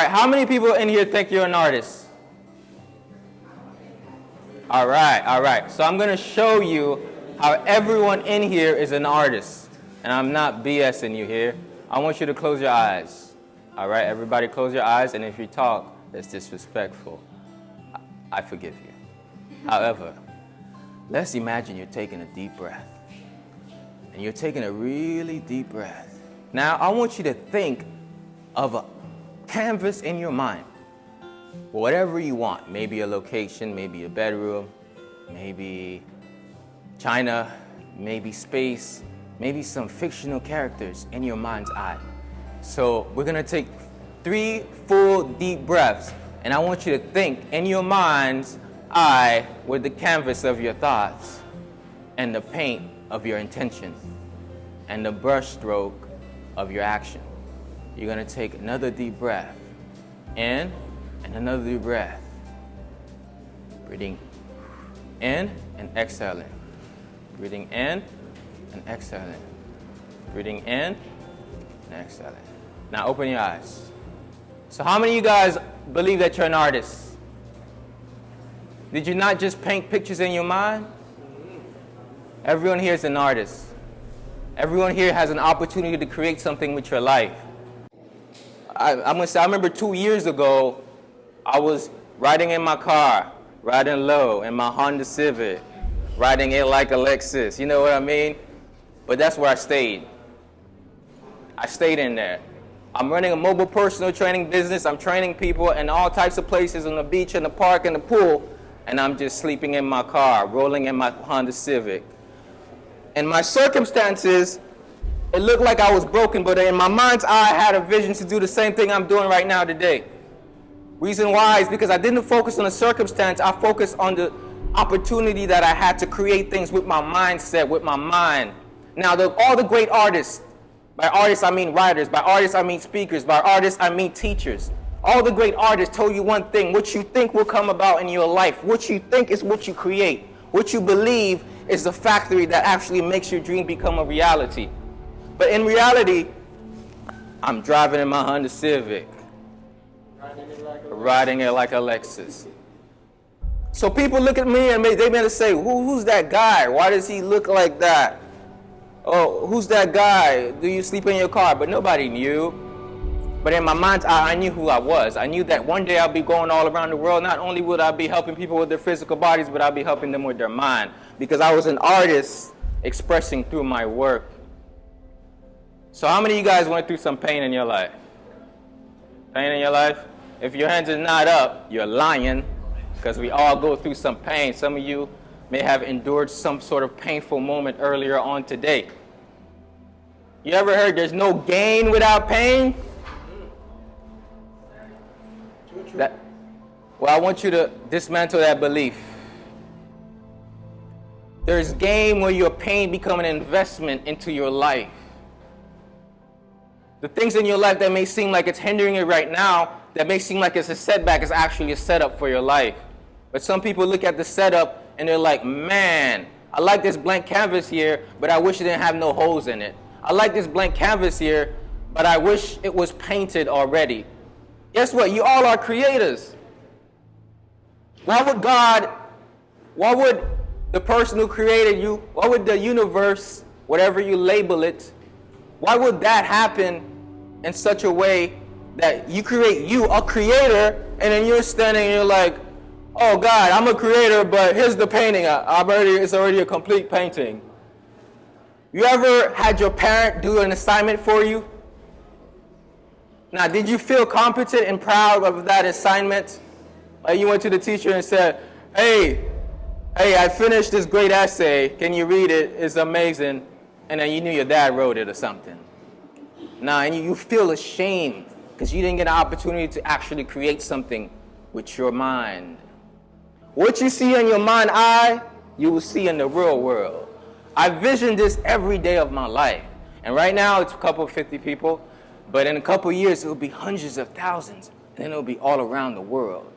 right, how many people in here think you're an artist? All right. So I'm going to show you how everyone in here is an artist. And I'm not BSing you here. I want you to close your eyes. All right, everybody close your eyes, and if you talk that's disrespectful, I forgive you. However, let's imagine you're taking a deep breath. And you're taking a really deep breath. Now, I want you to think of a canvas in your mind. Whatever you want. Maybe a location, maybe a bedroom, maybe China, maybe space, maybe some fictional characters in your mind's eye. So we're going to take 3 full deep breaths. And I want you to think in your mind's eye with the canvas of your thoughts and the paint of your intention and the brush stroke of your action. You're going to take another deep breath. In and another deep breath. Breathing in and exhaling. Breathing in and exhaling. Breathing in and exhaling. Now open your eyes. So how many of you guys believe that you're an artist? Did you not just paint pictures in your mind? Everyone here is an artist. Everyone here has an opportunity to create something with your life. I'm going to say, I remember 2 years ago, I was riding in my car, riding low in my Honda Civic, riding it like a Lexus, you know what I mean? But that's where I stayed. I stayed in there. I'm running a mobile personal training business. I'm training people in all types of places, on the beach, in the park, in the pool, and I'm just sleeping in my car, rolling in my Honda Civic. And my circumstances, it looked like I was broken, but in my mind's eye, I had a vision to do the same thing I'm doing right now today. Reason why is because I didn't focus on the circumstance. I focused on the opportunity that I had to create things with my mindset, with my mind. Now, all the great artists, by artists I mean writers, by artists I mean speakers, by artists I mean teachers. All the great artists told you one thing: what you think will come about in your life. What you think is what you create. What you believe is the factory that actually makes your dream become a reality. But in reality, I'm driving in my Honda Civic, riding it like a Lexus. So people look at me and they may say, who's that guy? Why does he look like that? Oh, who's that guy? Do you sleep in your car? But nobody knew. But in my mind, I knew who I was. I knew that one day I'll be going all around the world. Not only would I be helping people with their physical bodies, but I'll be helping them with their mind. Because I was an artist expressing through my work. So how many of you guys went through some pain in your life? Pain in your life? If your hands are not up, you're lying. Because we all go through some pain. Some of you may have endured some sort of painful moment earlier on today. You ever heard there's no gain without pain? Well, I want you to dismantle that belief. There's gain where your pain becomes an investment into your life. The things in your life that may seem like it's hindering you right now, that may seem like it's a setback, is actually a setup for your life. But some people look at the setup and they're like, man, I like this blank canvas here, but I wish it didn't have no holes in it. I like this blank canvas here, but I wish it was painted already. Guess what? You all are creators. Why would the person who created you, why would the universe, whatever you label it, why would that happen in such a way that you create you, a creator, and then you're standing and you're like, oh God, I'm a creator, but here's the painting. It's already a complete painting. You ever had your parent do an assignment for you? Now, did you feel competent and proud of that assignment? Like you went to the teacher and said, hey, I finished this great essay. Can you read it? It's amazing. And then you knew your dad wrote it or something. Now, and you feel ashamed because you didn't get an opportunity to actually create something with your mind. What you see in your mind eye, you will see in the real world. I vision this every day of my life. And right now, it's a couple of 50 people. But in a couple of years, it will be hundreds of thousands. And then it will be all around the world.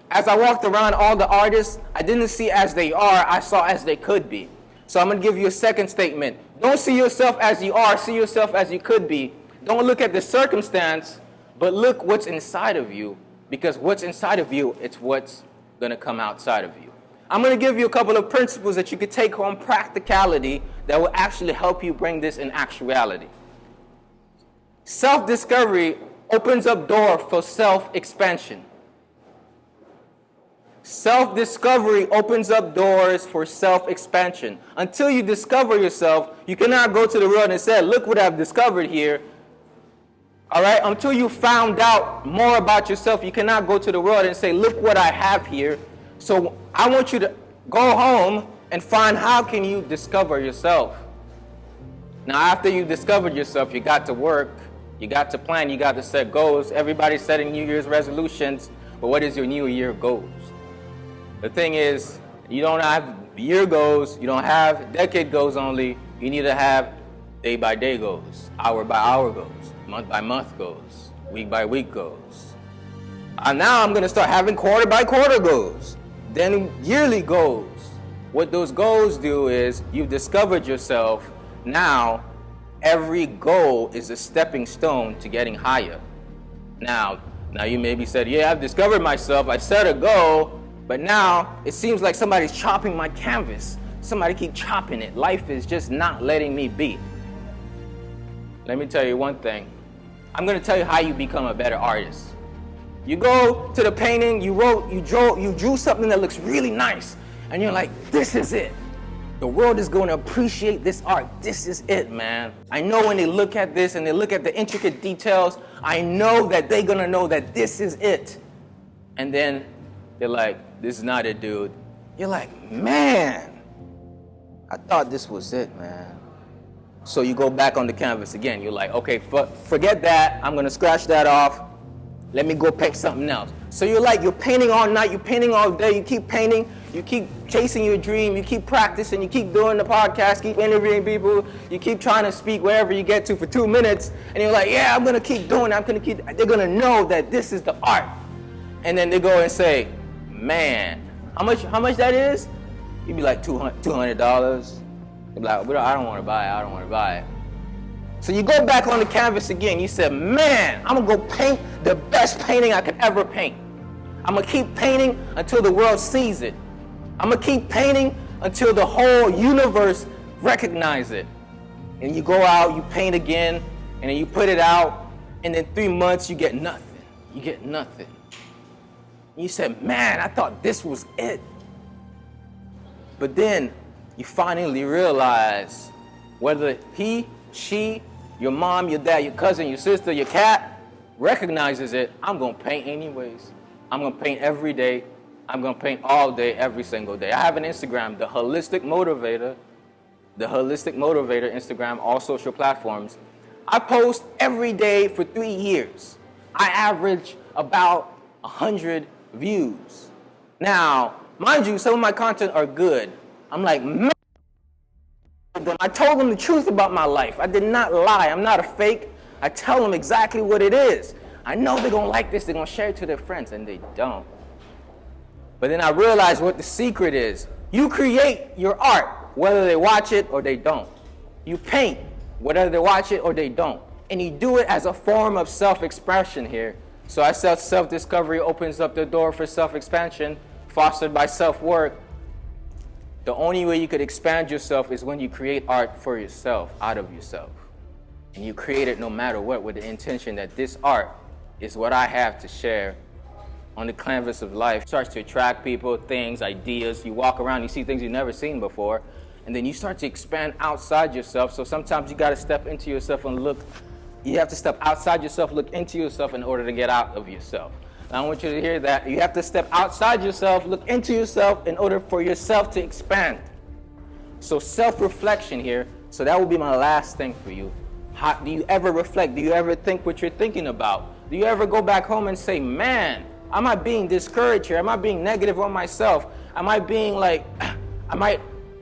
As I walked around all the artists, I didn't see as they are, I saw as they could be. So I'm going to give you a second statement. Don't see yourself as you are, see yourself as you could be. Don't look at the circumstance, but look what's inside of you, because what's inside of you, it's what's going to come outside of you. I'm going to give you a couple of principles that you could take on practicality that will actually help you bring this in actuality. Self-discovery opens up door for self-expansion. Self-discovery opens up doors for self-expansion. Until you discover yourself, you cannot go to the world and say, look what I've discovered here. All right? Until you found out more about yourself, you cannot go to the world and say, look what I have here. So I want you to go home and find how can you discover yourself. Now, after you discovered yourself, you got to work, you got to plan, you got to set goals. Everybody's setting New Year's resolutions, but what is your New Year goals? The thing is, you don't have year goals, you don't have decade goals only, you need to have day by day goals, hour by hour goals, month by month goals, week by week goals. And now I'm going to start having quarter by quarter goals, then yearly goals. What those goals do is you've discovered yourself. Now every goal is a stepping stone to getting higher. Now you maybe said, yeah, I've discovered myself, I set a goal, but now it seems like somebody's chopping my canvas. Somebody keep chopping it. Life is just not letting me be. Let me tell you one thing. I'm going to tell you how you become a better artist. You go to the painting, you drew something that looks really nice, and you're like, this is it. The world is going to appreciate this art. This is it, man. I know when they look at this and they look at the intricate details, I know that they're going to know that this is it. And then they're like, this is not it, dude. You're like, man, I thought this was it, man. So you go back on the canvas again. You're like, okay, forget that. I'm going to scratch that off. Let me go paint something else. So you're painting all night, you're painting all day, you keep painting, you keep chasing your dream, you keep practicing, you keep doing the podcast, keep interviewing people, you keep trying to speak wherever you get to for 2 minutes, and you're like, yeah, I'm going to keep doing it, they're going to know that this is the art. And then they go and say, man, how much that is? You'd be like, $200. You'd be like, I don't want to buy it. So you go back on the canvas again. You said, man, I'm going to go paint the best painting I could ever paint. I'm going to keep painting until the world sees it. I'm going to keep painting until the whole universe recognizes it. And you go out, you paint again, and then you put it out, and in 3 months you get nothing. You get nothing. And you said, man, I thought this was it. But then you finally realize whether he, she, your mom, your dad, your cousin, your sister, your cat recognizes it, I'm going to paint anyways. I'm going to paint every day. I'm going to paint all day, every single day. I have an Instagram, the Holistic Motivator Instagram, all social platforms. I post every day for 3 years. I average about 100 views. Now, mind you, some of my content are good. I'm like, man, I told them the truth about my life. I did not lie. I'm not a fake. I tell them exactly what it is. I know they're going to like this. They're going to share it to their friends, and they don't. But then I realized what the secret is. You create your art, whether they watch it or they don't. You paint, whether they watch it or they don't. And you do it as a form of self-expression here. So I said self-discovery opens up the door for self-expansion, fostered by self-work. The only way you could expand yourself is when you create art for yourself, out of yourself. And you create it no matter what, with the intention that this art is what I have to share on the canvas of life. It starts to attract people, things, ideas. You walk around, you see things you've never seen before, and then you start to expand outside yourself. So sometimes you got to step into yourself and look. You have to step outside yourself, look into yourself in order to get out of yourself. I want you to hear that. You have to step outside yourself, look into yourself in order for yourself to expand. So self-reflection here. So that will be my last thing for you. How, do you ever reflect? Do you ever think what you're thinking about? Do you ever go back home and say, man, am I being discouraged here? Am I being negative on myself? Am I being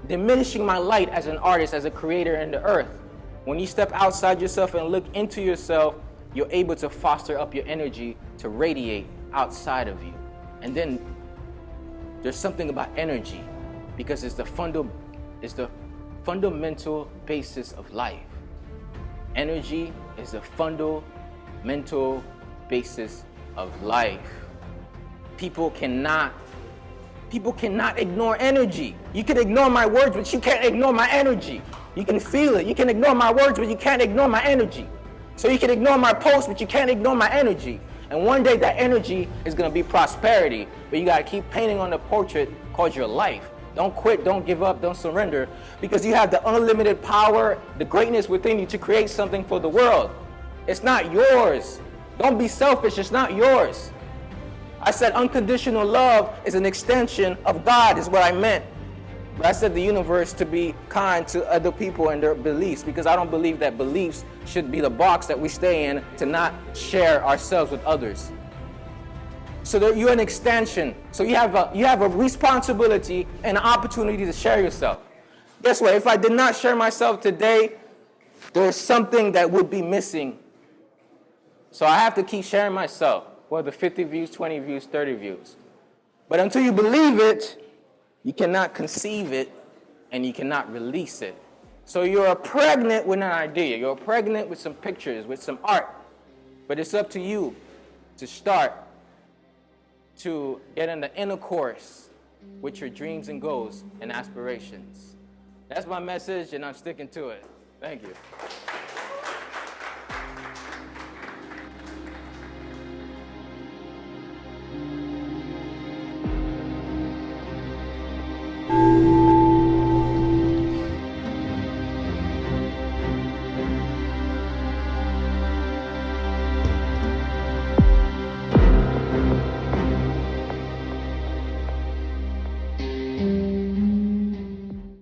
diminishing my light as an artist, as a creator in the earth? When you step outside yourself and look into yourself, you're able to foster up your energy to radiate outside of you. And then there's something about energy, because it's the fundamental basis of life. Energy is the fundamental basis of life. People cannot ignore energy. You can ignore my words, but you can't ignore my energy. You can feel it. You can ignore my words, but you can't ignore my energy. So you can ignore my post, but you can't ignore my energy. And one day that energy is going to be prosperity, but you got to keep painting on the portrait called your life. Don't quit, don't give up, don't surrender, because you have the unlimited power, the greatness within you to create something for the world. It's not yours. Don't be selfish, it's not yours. I said unconditional love is an extension of God, is what I meant. But I said the universe to be kind to other people and their beliefs, because I don't believe that beliefs should be the box that we stay in to not share ourselves with others. So that you're an extension. So you have a responsibility and an opportunity to share yourself. Guess what? If I did not share myself today, there's something that would be missing. So I have to keep sharing myself, whether 50 views, 20 views, 30 views. But until you believe it, you cannot conceive it, and you cannot release it. So you're pregnant with an idea. You're pregnant with some pictures, with some art. But it's up to you to start to get in the inner course with your dreams and goals and aspirations. That's my message, and I'm sticking to it. Thank you.